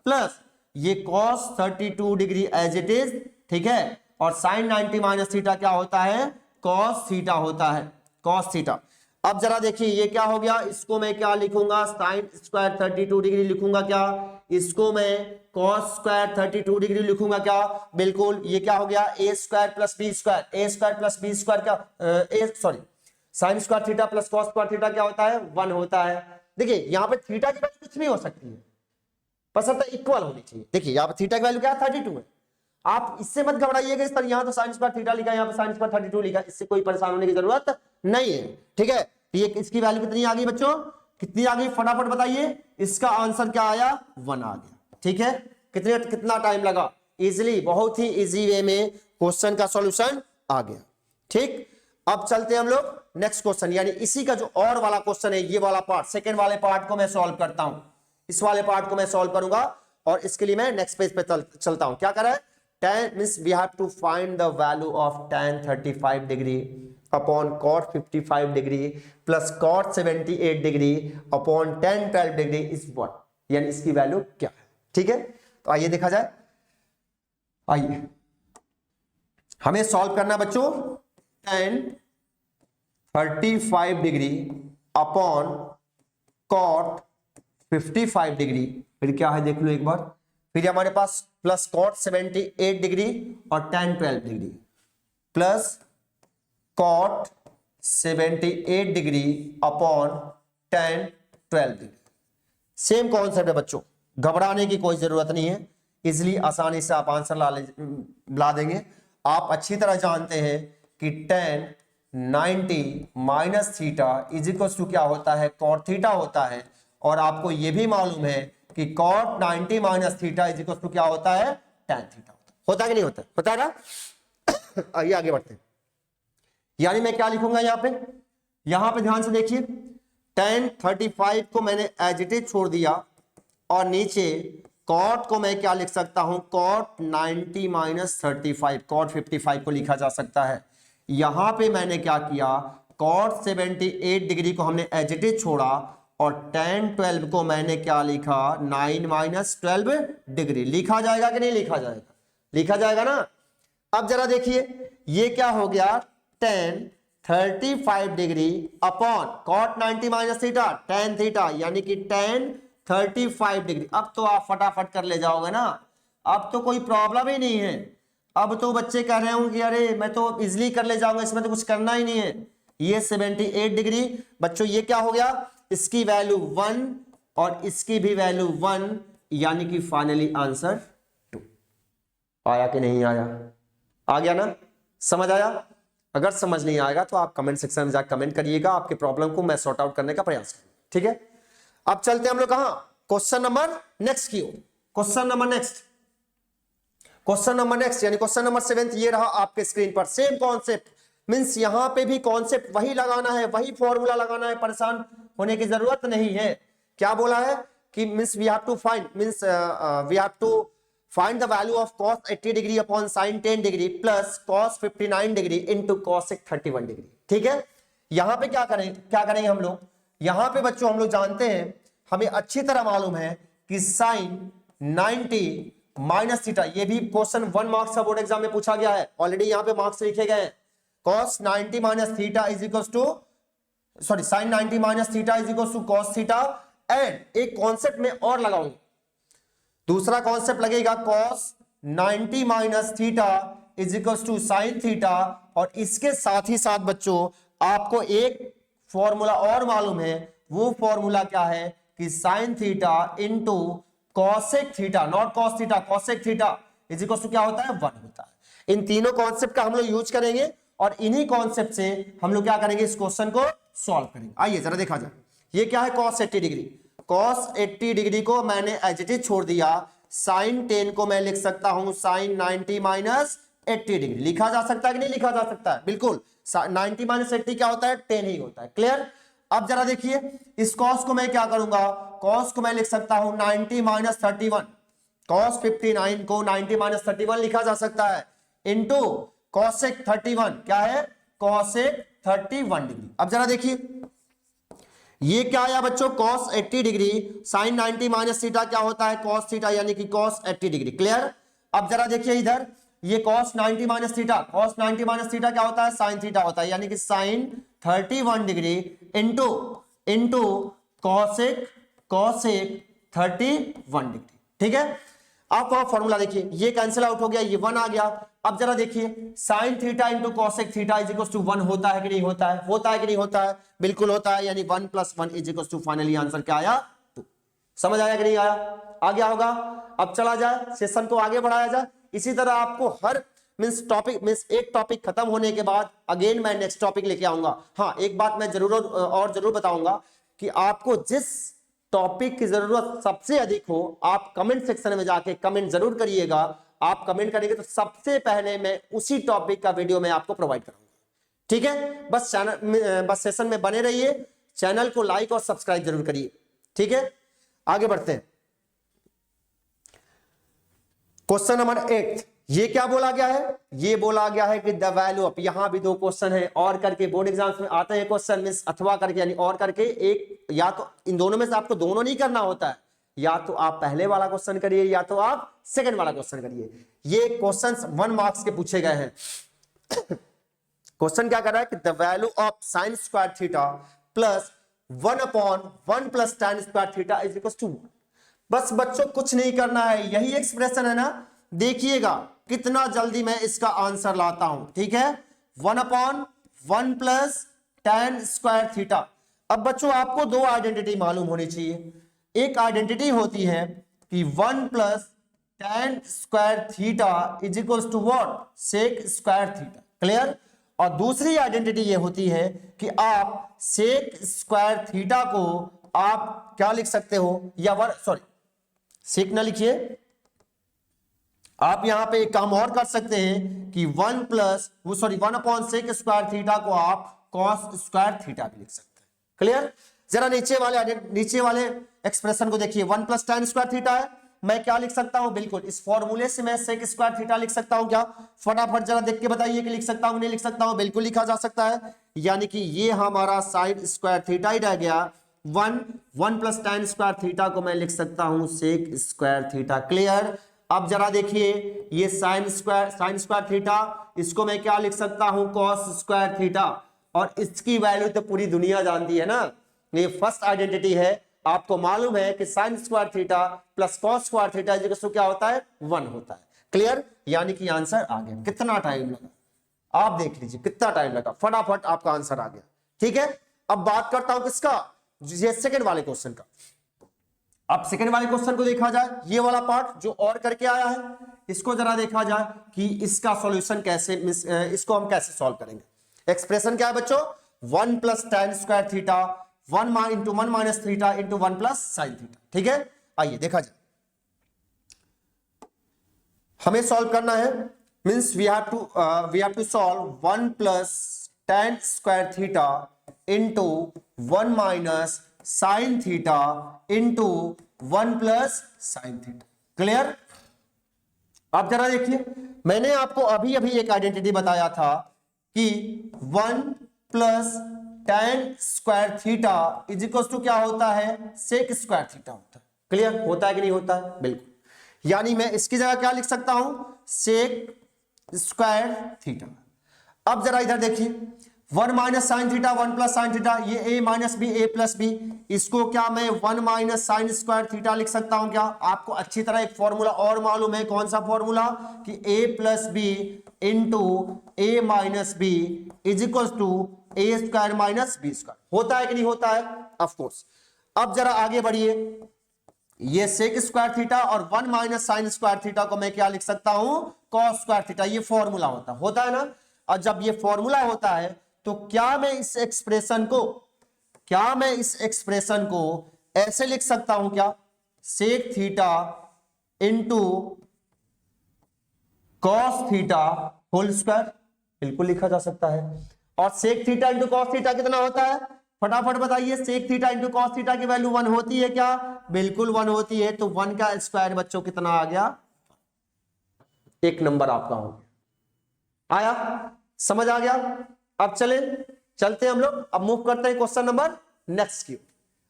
प्लस ये cos 32 degree as it is. ठीक है, और साइन 90 माइनस थीटा क्या होता है, cos थीटा होता है, cos थीटा। अब जरा देखिए ये क्या हो गया, इसको मैं क्या लिखूंगा, साइन स्क्वायर 32 डिग्री लिखूंगा क्या, इसको मैं cos स्क्वायर 32 डिग्री लिखूंगा क्या, बिल्कुल। ये क्या हो गया, ए स्क्वायर प्लस बी स्क्वायर, ए स्क्वायर प्लस बी स्क्वायर क्या, sign square theta plus cos square theta क्या होता है, 1 होता है। देखिए यहाँ पे थीटा की वैल्यू कुछ भी हो सकती है, बस इक्वल होनी चाहिए। देखिए यहाँ पे थीटा की वैल्यू क्या है, 32 है। आप इससे मत घबराइएगा, इस तरह यहाँ तो साइन स्क्वायर थीटा लिखा है, यहाँ पे साइन स्क्वायर 32 लिखा है, इससे कोई परेशान होने की जरूरत नहीं है। ठीक है, ये इसकी वैल्यू कितनी आ गई बच्चों, कितनी आ गई, फटाफट बताइए। इसका आंसर क्या आया, 1 आ गया। ठीक है, कितना टाइम लगा, इजिली, बहुत ही इजी वे में क्वेश्चन का सॉल्यूशन आ गया। ठीक, अब चलते हैं हम लोग नेक्स्ट क्वेश्चन, यानी इसी का जो और वाला क्वेश्चन है, ये वाला पार्ट, सेकंड वाले पार्ट को मैं सॉल्व करता हूं। इस वाले पार्ट को मैं सॉल्व करूंगा और इसके लिए मैं नेक्स्ट पेज पे चलता हूं। क्या कर रहा है, tan means we have to find the value of tan 35 degree upon cot 55 degree plus cot 78 degree upon tan 12 degree is what, यानी इसकी वैल्यू क्या है। ठीक है, तो आइए देखा जाए। आइए हमें सॉल्व करना बच्चों, tan 35 degree upon cot 55 degree, फिर क्या है देख लो एक बार, फिर हमारे पास प्लस cot 78 डिग्री और tan 12 degree plus cot 78 degree upon tan 12 degree. Same concept है बच्चों, घबराने की कोई जरूरत नहीं है, इसलिए आसानी से आप आंसर ला देंगे। आप अच्छी तरह जानते हैं कि tan 90 minus theta is equal to क्या होता है, cot थीटा होता है। और आपको यह भी मालूम है कि cot 90 minus theta is equal to क्या होता है, tan थीटा होता है कि नहीं होता, होता है ना। आइए आगे बढ़ते हैं, यानी मैं क्या लिखूंगा यहां पे ध्यान से देखिए, tan 35 को मैंने एज इट इज छोड़ दिया और नीचे cot को मैं क्या लिख सकता हूं, cot 90 माइनस 35, cot 55 को लिखा जा सकता है। यहां पे मैंने क्या किया, cot 78 डिग्री को हमने एज इट इज छोड़ा और tan 12 को मैंने क्या लिखा, 9 माइनस 12 डिग्री। लिखा जाएगा कि नहीं लिखा जाएगा, लिखा जाएगा ना। अब जरा देखिए ये क्या हो गया, tan 35 degree upon cot 90 minus theta tan theta, यानी कि tan 35 डिग्री। अब तो आप फटाफट कर ले जाओगे ना, अब तो कोई प्रॉब्लम ही नहीं है। अब तो बच्चे कह रहे होंगे कि अरे मैं तो इजिली कर ले जाऊंगा, इसमें तो कुछ करना ही नहीं है। ये 78 डिग्री बच्चों, ये क्या हो गया, इसकी वैल्यू 1 और इसकी भी वैल्यू 1, यानी कि फाइनली आंसर 2। आया कि नहीं आया, आ गया ना, समझ आया। अगर समझ नहीं आएगा तो आप कमेंट सेक्शन में जाकर कमेंट करिएगा, आपके प्रॉब्लम को मैं सॉर्ट आउट करने का प्रयास करूंगा। ठीक है, अब चलते हैं हम लोग कहां, क्वेश्चन नंबर नेक्स्ट की ओर। क्वेश्चन नंबर नेक्स्ट यानी क्वेश्चन नंबर 7 ये रहा आपके स्क्रीन पर। सेम कॉन्सेप्ट, मींस यहां पे भी कॉन्सेप्ट वही लगाना है, वही फॉर्मूला लगाना है, परेशान होने की जरूरत नहीं है। क्या बोला है, कि means we have to find means we have to find the value of cos 80 degree upon sin 10 degree plus cos 59 degree into cos 31 degree. ठीक है, यहां पे क्या करेंगे हम लोग, यहां पे बच्चों हम लोग जानते हैं, हमें अच्छी तरह मालूम है कि sin 90 माइनस थीटा, ये भी क्वेश्चन 1 मार्क्स का बोर्ड एग्जाम में पूछा गया है, ऑलरेडी यहां पे मार्क्स लिखे गए हैं। cos 90 minus theta is equal to sorry sin 90 minus theta is equal to cos theta, and एक कॉन्सेप्ट में और लगाऊंगा, दूसरा कॉन्सेप्ट लगेगा cos 90 minus theta is equal to sine theta, और इसके साथ ही साथ बच्चों आपको एक फॉर्मूला और मालूम है, वो फॉर्मूला क्या है कि sine theta into cosec theta, not cos theta, cosec theta is equal to क्या होता है 1 होता है। इन तीनों कॉन्सेप्ट का हम लोग यूज करेंगे और इन्हीं कॉन्सेप्ट से हम लोग क्या करेंगे, इस क्वेश्चन को सॉल्व करेंगे। आइए जरा देखा जाए, ये क्या है cos 80 डिग्री, cos 80 डिग्री को मैंने एज इट इज छोड़ दिया, sin 10 को मैं लिख सकता हूं sin 90 माइनस 80 डिग्री, लिखा जा सकता है कि नहीं लिखा जा सकता है, बिल्कुल 90 माइनस 80 क्या होता है 10 ही होता है। क्लियर, अब जरा देखिए इस cos को मैं क्या करूंगा, cos को मैं लिख सकता हूं 90 माइनस 31, cos 59 को 90 माइनस 31 लिखा जा सकता है, इंटू cosec 31 क्या है cosec 31 डिग्री। अब जरा देखिए ये क्या आया बच्चों cos 80 degree, sin 90 minus theta क्या होता है cos थीटा, यानी कि cos 80 डिग्री। क्लियर, अब जरा देखिए इधर ये cos 90 minus theta, cos 90 minus theta क्या होता है sin थीटा होता है, यानी कि sin 31 degree into cosec 31 degree. ठीक है, आप वहां फॉर्मूला देखिए, ये कैंसिल आउट हो गया, ये 1 आ गया। अब जरा देखिए sin theta into cosec theta is equal to 1 होता है कि नहीं होता है, होता है कि नहीं होता है, बिल्कुल होता है, यानी 1 plus 1 is equal to finally answer क्या आया 2। समझ आया कि नहीं आया, आ गया होगा। अब चला जाए सेशन को आगे बढ़ाया जाए, इसी तरह आपको हर मींस एक टॉपिक खत्म होने के बाद अगेन मैं नेक्स्ट टॉपिक लेके आऊंगा। हाँ, एक बात मैं जरूर बताऊंगा कि आपको जिस टॉपिक की जरूरत सबसे अधिक हो, आप कमेंट सेक्शन में जाके कमेंट जरूर करिएगा। आप कमेंट करेंगे तो सबसे पहले मैं उसी टॉपिक का वीडियो मैं आपको प्रोवाइड करूंगा। ठीक है, बस सेशन में बने रहिए, चैनल को लाइक और सब्सक्राइब जरूर करिए। ठीक है, आगे बढ़ते हैं। क्वेश्चन नंबर 8, ये क्या बोला गया है, ये बोला गया है कि द वैल्यू ऑफ, यहां भी 2 क्वेश्चन है और करके बोर्ड एग्जाम्स में आते हैं क्वेश्चन, मींस अथवा करके यानी और करके एक, या तो इन दोनों में से आपको दोनों नहीं करना होता है, या तो आप पहले वाला क्वेश्चन करिए या तो आप सेकंड वाला क्वेश्चन करिए। ये क्वेश्चंस 1 मार्क्स के पूछे गए हैं। क्वेश्चन क्या कर रहा है कि the value of sine square theta plus 1 upon 1 plus tan square theta is equal to 1। बस बच्चों कुछ नहीं करना है, यही एक्सप्रेशन है ना, देखिएगा कितना जल्दी मैं इसका आंसर लाता हूं। ठीक है, 1 upon 1 plus tan square theta. अब बच्चों आपको 2 आइडेंटिटी मालूम होनी चाहिए, एक आइडेंटिटी होती है कि 1 plus tan square theta is equal to what sec square theta. Clear, और दूसरी आइडेंटिटी ये होती है कि आप सेक स्क्वायर थीटा को आप क्या लिख सकते हो, या सॉरी सेक ना लिखिए, आप यहां पे एक काम और कर सकते हैं कि 1 अपॉन सेक स्क्वायर थीटा को आप कॉस स्क्वायर थीटा भी लिख सकते हैं। क्लियर, जरा नीचे वाले एक्सप्रेशन को देखिए, 1 प्लस tan स्क्वायर थीटा है, मैं क्या लिख सकता हूं, बिल्कुल इस फॉर्मूले से मैं सेक स्क्वायर थीटा लिख सकता हूं क्या, फटाफट जरा देख के बताइए कि लिख सकता हूं नहीं लिख सकता हूं, बिल्कुल लिखा जा सकता है, यानी कि ये हमारा साइन स्क्वायर थीटा ही रह गया। 1 प्लस tan स्क्वायर थीटा को मैं लिख सकता हूं सेक स्क्वायर थीटा। क्लियर, अब जरा देखिए ये साइन स्क्वायर थीटा, इसको मैं क्या लिख सकता हूं कॉस स्क्वायर थीटा, और इसकी वैल्यू तो पूरी दुनिया जानती है ना, ये फर्स्ट आइडेंटिटी है। आपको मालूम है कि sine square theta plus cos square theta equal क्या होता है 1 होता है। क्लियर, यानी कि आंसर आ गया। कितना टाइम लगा आप देख लीजिए, कितना टाइम लगा, फटाफट आपका आंसर आ गया। ठीक है, अब बात करता हूं किसका, ये सेकंड वाले क्वेश्चन का। अब सेकंड वाले क्वेश्चन को देखा जाए, ये वाला पार्ट जो और करके आया है, इसको जरा देखा जाए कि इसका सॉल्यूशन कैसे, इसको हम कैसे सॉल्व करेंगे। एक्सप्रेशन क्या है बच्चों, 1 plus tan square theta 1 into 1 minus theta into 1 plus sine theta. ठीक है, आइए देखा जाए, हमें सॉल्व करना है, means we have to solve 1 plus tan square theta into 1 minus sine theta into 1 plus sine theta. Clear? अब जरा देखिए, मैंने आपको अभी अभी एक आइडेंटिटी बताया था कि 1 plus tan square theta is equal to क्या होता है, सेक स्क्वायर थीटा होता है। क्लियर? होता है कि नहीं होता है? बिल्कुल। यानी मैं इसकी जगह क्या लिख सकता हूं, सेक स्क्वायर थीटा। अब जरा इधर देखिए, 1 minus sine theta 1 plus sine theta, ये a minus B A plus B, इसको क्या मैं 1 माइनस साइन स्क्वायर थीटा लिख सकता हूं क्या? आपको अच्छी तरह एक फॉर्मूला और मालूम है, कौन सा फॉर्मूला, कि a plus B into A minus B is equal to A square minus B square. होता है कि नहीं होता है? Of course. अब जरा आगे बढ़िए, ये सेक स्क्वायर थीटा और 1 माइनस साइन स्क्वायर थीटा को मैं क्या लिख सकता हूं, कॉस स्क्वायर थीटा। ये फॉर्मूला होता है ना। और जब ये फॉर्मूला होता है तो क्या मैं इस एक्सप्रेशन को ऐसे लिख सकता हूं क्या, sec theta into cos theta whole square? बिल्कुल लिखा जा सकता है। और sec theta into cos theta कितना होता है, फटाफट बताइए। Sec theta into cos theta की वैल्यू 1 होती है क्या? बिल्कुल 1 होती है। तो 1 का स्क्वायर बच्चों कितना आ गया, 1 नंबर आपका हो गया। आया समझ आ गया? अब चलते हैं हम लोग, अब मूव करते हैं क्वेश्चन नंबर नेक्स्ट की।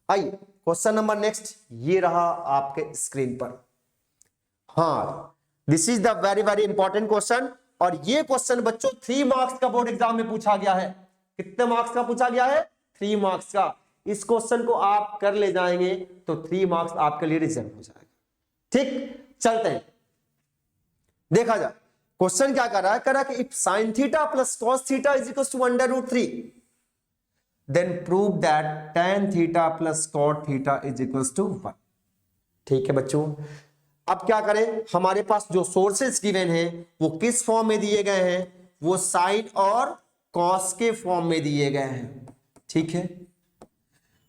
आइए क्वेश्चन नंबर नेक्स्ट ये रहा आपके स्क्रीन पर। हाँ, this is the very very important question. और ये क्वेश्चन बच्चों 3 मार्क्स का बोर्ड एग्जाम में पूछा गया है। कितने मार्क्स का पूछा गया है? 3 मार्क्स का। इस क्वेश्चन को आप कर ले जाएंगे तो 3 मार्क्स आपके लिए रिजर्व हो जाएगा। ठीक, चलते हैं, देखा जाए क्वेश्चन क्या कर रहा है। कर रहा है कि if sine theta plus cos theta is equal to √3 then prove that tan theta plus cot theta is equal to 1। ठीक है बच्चों, अब क्या करें, हमारे पास जो सोर्सेस गिवन है वो किस फॉर्म में दिए गए हैं, वो साइन और कॉस के फॉर्म में दिए गए हैं। ठीक है,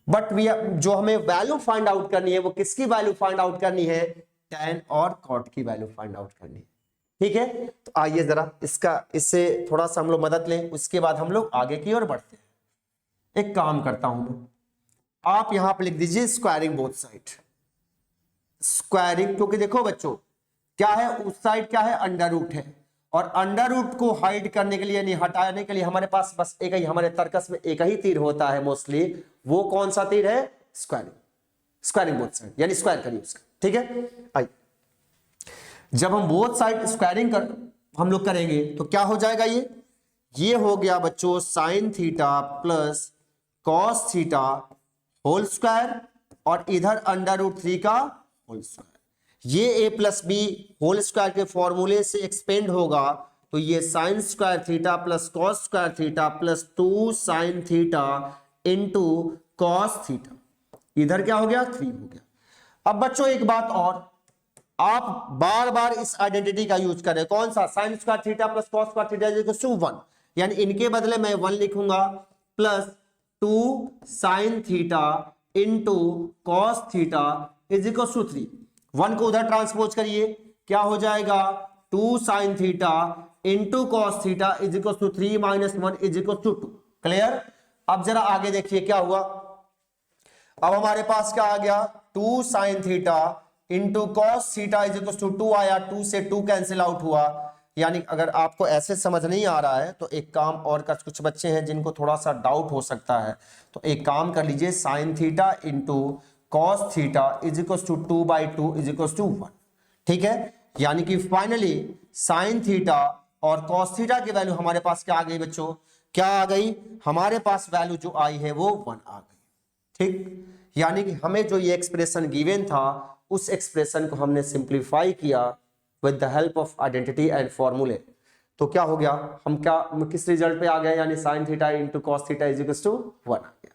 बट जो हमें वैल्यू फाइंड आउट करनी है वो किसकी वैल्यू फाइंड आउट करनी है, tan और कॉट की वैल्यू फाइंड आउट करनी है। ठीक है, तो आइए जरा इससे थोड़ा सा हम लोग मदद लें, उसके बाद हम लोग आगे की ओर बढ़ते हैं। एक काम करता हूं मैं, आप यहां पर लिख दीजिए स्क्वायरिंग बोथ साइड। स्क्वायरिंग, क्योंकि देखो बच्चों क्या है, उस साइड क्या है, अंडर रूट है, और अंडर रूट को हाइड करने के लिए यानी हटाने के लिए हमारे पास बस एक ही, हमारे तर्कस में एक ही तीर होता है मोस्टली। वो कौन सा तीर है? स्क्वायरिंग बोथ साइड, यानी स्क्वायर करिए उसका। ठीक है, आइए जब हम बोथ साइड स्क्वायरिंग हम लोग करेंगे तो क्या हो जाएगा, ये हो गया बच्चों sine theta plus cos theta whole square, और इधर √3 का होल स्क्वायर। ये a plus B whole square के फॉर्मूले से एक्सपेंड होगा, तो ये sine square theta plus cos square theta plus 2 sine theta into cos theta, इधर क्या हो गया, 3 हो गया। अब बच्चों एक बात और, आप बार बार इस आइडेंटिटी का यूज करें, कौन सा, sine square theta plus cos square theta is equal to 1, यानी इनके बदले मैं 1 लिखूंगा plus 2 sine theta into cos theta is equal to 3। 1 को उधर ट्रांसपोज करिए, क्या हो जाएगा, 2 sine theta into cos theta is equal to 3 minus 1 is equal to 2। Clear? अब जरा आगे देखिए क्या हुआ। अब हमारे पास क्या आ गया, 2 sine theta into cos theta is equal to 2 आया, 2 से 2 कैंसिल आउट हुआ। यानी अगर आपको ऐसे समझ नहीं आ रहा है तो एक काम और कर, कुछ बच्चे हैं जिनको थोड़ा सा डाउट हो सकता है, तो एक काम कर लीजिए, sine theta into cos theta is equal to 2/2 is equal to 1। ठीक है, यानी कि फाइनली साइन थीटा और कॉस थीटा की वैल्यू हमारे पास क्या आ गई बच्चों, क्या आ गई, हमारे पास वैल्यू जो आई है वो 1 आ गई। ठीक, यानी कि हमें जो ये एक्सप्रेशन गिवन था उस एक्सप्रेशन को हमने सिंप्लीफाई किया with the help of identity and फॉर्मूले। तो क्या हो गया, हम किस रिजल्ट पे आ गए, यानी sine theta into cos theta is equal to 1 आ गया।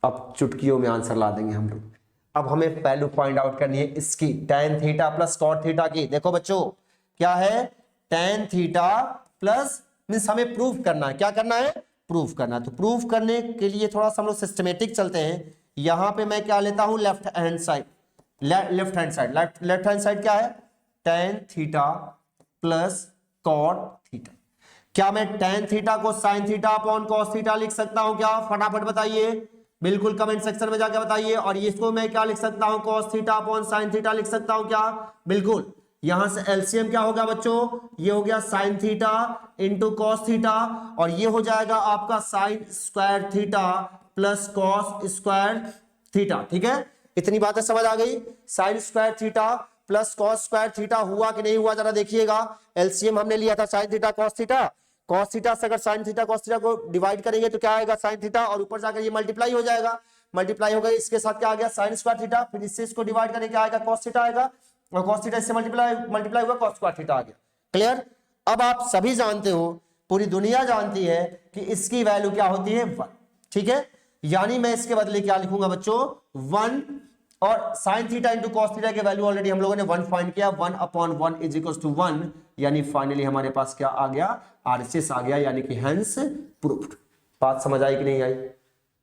अब चुटकियों में आंसर ला देंगे हम लोग। अब हमें वैल्यू फाइंड आउट करनी है इसकी, tan theta plus cot theta की। देखो बच्चों क्या है, tan थीटा प्लस मींस हमें प्रूफ करना है, क्या करना है, प्रूफ करना है। तो प्रूफ करने के लिए थोड़ा सा हम लोग सिस्टमेटिक चलते हैं। यहां पे मैं क्या लेता हूं, लेफ्ट हैंड साइड क्या है, tan theta plus cot theta. क्या मैं tan थीटा को sin theta upon cos theta लिख सकता हूं क्या, फटाफट बताइए। बिल्कुल कमेंट सेक्शन में जाके बताइए। और इसको मैं क्या लिख सकता हूं, cos theta upon sin theta लिख सकता हूं क्या, बिल्कुल। यहां से एलसीएम क्या होगा बच्चों, ये हो गया sin theta into cos theta, और ये हो जाएगा आपका sin square theta plus cos square theta. ठीक है, इतनी बातें समझ आ गई। sin square theta plus cos square theta हुआ कि नहीं हुआ, जरा देखिएगा। एलसीएम हमने लिया था sin theta cos theta, cos theta से अगर sin थीटा cos थीटा को डिवाइड करेंगे तो क्या आएगा sin थीटा, और ऊपर जाकर ये मल्टीप्लाई हो जाएगा, मल्टीप्लाई हो गई, इसके साथ क्या आ गया sin स्क्वायर थीटा, फिर इससे इसको डिवाइड करेंगे क्या आएगा cos थीटा आएगा, और cos थीटा इससे मल्टीप्लाई हुआ cos स्क्वायर थीटा आ गया। क्लियर। अब आप सभी जानते हो, पूरी दुनिया जानती है कि इसकी वैल्यू क्या होती है 1। ठीक है, यानी मैं इसके बदले क्या लिखूंगा बच्चों 1, और sin theta into cos theta के वैल्यू ऑलरेडी हम लोगों ने 1 फाइंड किया, 1/1 इज इक्वल टू 1, यानी फाइनली हमारे पास क्या आ गया, आरएचएस आ गया, यानी कि हेंस प्रूव्ड। बात समझ आई कि नहीं आई,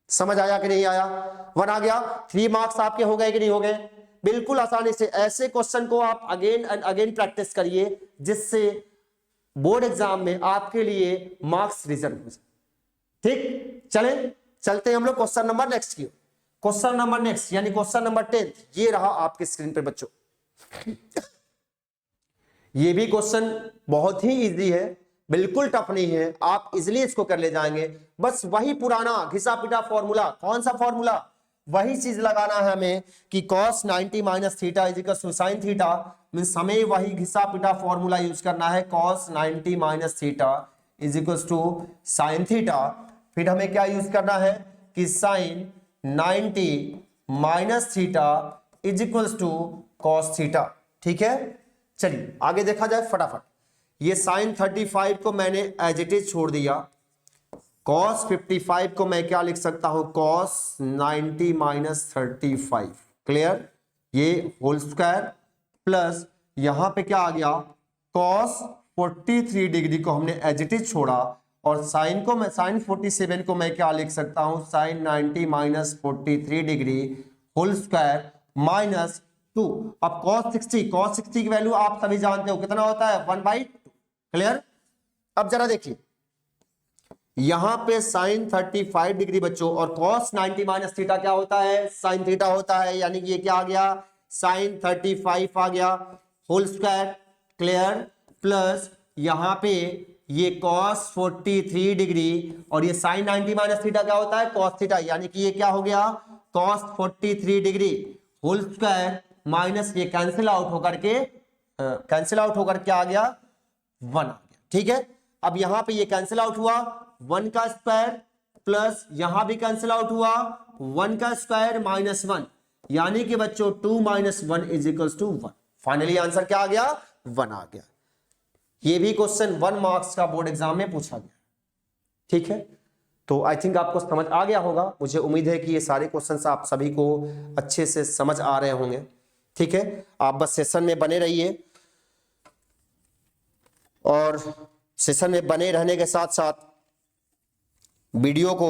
समझ आया कि नहीं आया, 1 आ गया। 3 मार्क्स आपके हो गए कि नहीं हो गए, बिल्कुल आसानी से। ऐसे क्वेश्चन को आप अगेन एंड अगेन प्रैक्टिस करिए, जिससे बोर्ड एग्जाम में आपके लिए मार्क्स रिजर्व हो जाए। ठीक, चलें चलते हैं हम लोग क्वेश्चन नंबर नेक्स्ट की। क्वेश्चन नंबर नेक्स्ट यानी क्वेश्चन नंबर 10 ये रहा आपके स्क्रीन पे बच्चों। ये भी क्वेश्चन बहुत ही इजी है, बिल्कुल टफ नहीं है, आप इजीली इसको कर ले जाएंगे। बस वही पुराना घिसा पिटा फॉर्मूला, कौन सा फॉर्मूला, वही चीज लगाना है हमें कि cos 90 minus theta is equal to sin theta, means हमें वही घिसा पिटा फॉर्मूला यूज करना है, cos 90 minus theta is equal to sin theta. फिर हमें क्या यूज करना है कि sin 90 minus theta is equal to cos theta. ठीक है, चलिए आगे देखा जाए फटाफट। ये sin 35 को मैंने एज इट इज छोड़ दिया, cos 55 को मैं क्या लिख सकता हूं, cos 90 माइनस 35। क्लियर, ये होल स्क्वायर प्लस यहां पे क्या आ गया, cos 43 डिग्री को हमने एज इट इज छोड़ा, और साइन को मैं sin 47 को मैं क्या लिख सकता हूं, sin 90 minus 43 degree whole square minus 2। अब cos 60 की वैल्यू आप सभी जानते हो कितना होता है, 1/2। क्लियर। अब जरा देखिए यहां पे sin 35 डिग्री बच्चों, और cos 90 माइनस थीटा क्या होता है, sin थीटा होता है, यानी कि ये क्या आ गया, sin 35 आ गया होल स्क्वायर। क्लियर, प्लस यहां पे ये cos 43 डिग्री, और ये sin 90 माइनस थीटा क्या होता है, cos थीटा, यानी कि ये क्या हो गया, cos 43 degree whole square minus ये कैंसिल आउट होकर के आ गया 1 आ गया। ठीक है, अब यहां पे ये कैंसिल आउट हुआ, 1 का स्क्वायर प्लस यहां भी कैंसिल आउट हुआ 1 का स्क्वायर माइनस 1, यानी कि बच्चों 2 minus 1 is equal to 1। Finally answer क्या आ गया, 1 आ गया। ये भी क्वेश्चन 1 मार्क्स का बोर्ड एग्जाम में पूछा गया। ठीक है, तो आई थिंक आपको समझ आ गया होगा, मुझे उम्मीद है कि ये सारे क्वेश्चंस आप सभी को अच्छे से समझ आ रहे होंगे। ठीक है, आप बस सेशन में बने रहिए, और सेशन में बने रहने के साथ साथ वीडियो को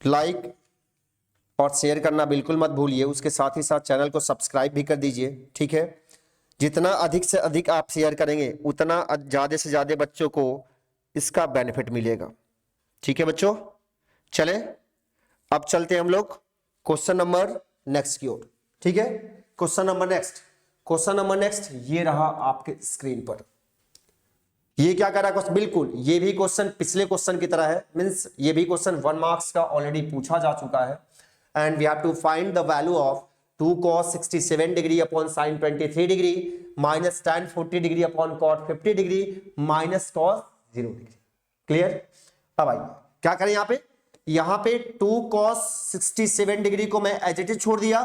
लाइक और शेयर करना बिल्कुल मत भूलिए, उसके साथ ही साथ चैनल को सब्सक्राइब भी कर दीजिए। ठीक है, जितना अधिक से अधिक आप शेयर करेंगे उतना ज़्यादा से ज़्यादा बच्चों को इसका बेनिफिट मिलेगा। ठीक है बच्चों, चलें अब चलते हैं हम लोग क्वेश्चन नंबर नेक्स्ट की ओर। ठीक है, क्वेश्चन नंबर नेक्स्ट ये रहा आपके स्क्रीन पर। ये क्या कर रहा है क्वेश्चन, बिल्कुल ये भी क्वेश्चन पिछले क्वेश्चन की तरह है, मींस ये भी क्वेश्चन 1 मार्क्स का ऑलरेडी पूछा जा चुका है। And we have to find the value of 2 cos 67 degree upon sin 23 degree minus tan 40 degree upon cot 50 degree minus cos 0 degree. Clear. अब आइए क्या करें, यहां पे 2 cos 67 डिग्री को मैं एज इट इज छोड़ दिया,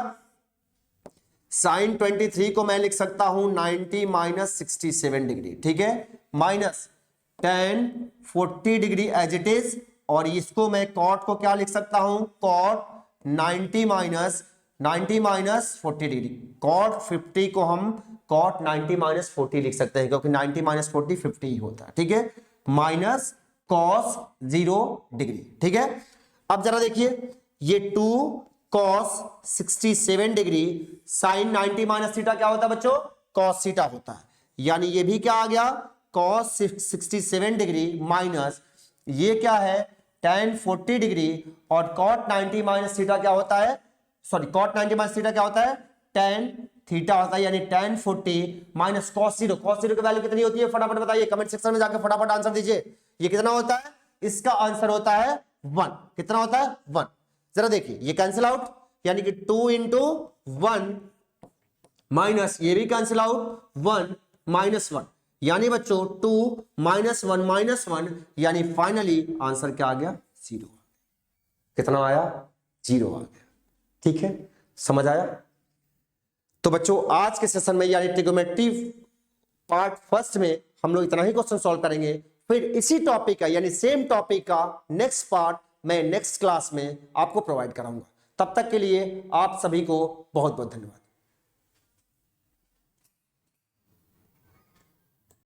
sin 23 को मैं लिख सकता हूं 90 माइनस 67 डिग्री। ठीक है, minus tan 40 degree as it is, और इसको मैं cot को क्या लिख सकता हूं, cot 90 माइनस 40 डिग्री, cot 50 को हम cot 90 माइनस 40 लिख सकते हैं, क्योंकि 90 माइनस 40 50 ही होता है। ठीक है, माइनस cos 0 डिग्री। ठीक है, अब जरा देखिए ये 2 cos 67 degree sin 90 minus theta क्या होता है बच्चों, cos थीटा होता है, यानी ये भी क्या आ गया, cos 67 डिग्री माइनस ये क्या है, tan 40 डिग्री और cot 90 माइनस थीटा क्या होता है, सॉरी cot 90 माइनस थीटा क्या होता है, tan थीटा होता है, यानी tan 40 माइनस cos 0। cos 0 की वैल्यू कितनी होती है फटाफट बताइए, कमेंट सेक्शन में जाकर फटाफट आंसर दीजिए। ये कितना होता है, इसका आंसर होता है 1। कितना होता है 1। जरा देखिए ये कैंसिल आउट, यानी कि 2 इंटू 1 माइनस ये भी कैंसिल आउट 1 माइनस 1, यानी बच्चों 2 माइनस 1 यानी फाइनली आंसर क्या आ गया 0। कितना आया 0 आ गया। ठीक है, समझ आया। तो बच्चों आज के सेशन में यानी ट्रिग्नोमेट्री पार्ट फर्स्ट में हम लोग इतना ही क्वेश्चन सॉल्व करेंगे। फिर इसी टॉपिक का यानी सेम टॉपिक का नेक्स्ट पार्ट मैं नेक्स्ट क्लास में आपको प्रोवाइड कराऊंगा। तब तक के लिए आप सभी को बहुत बहुत धन्यवाद।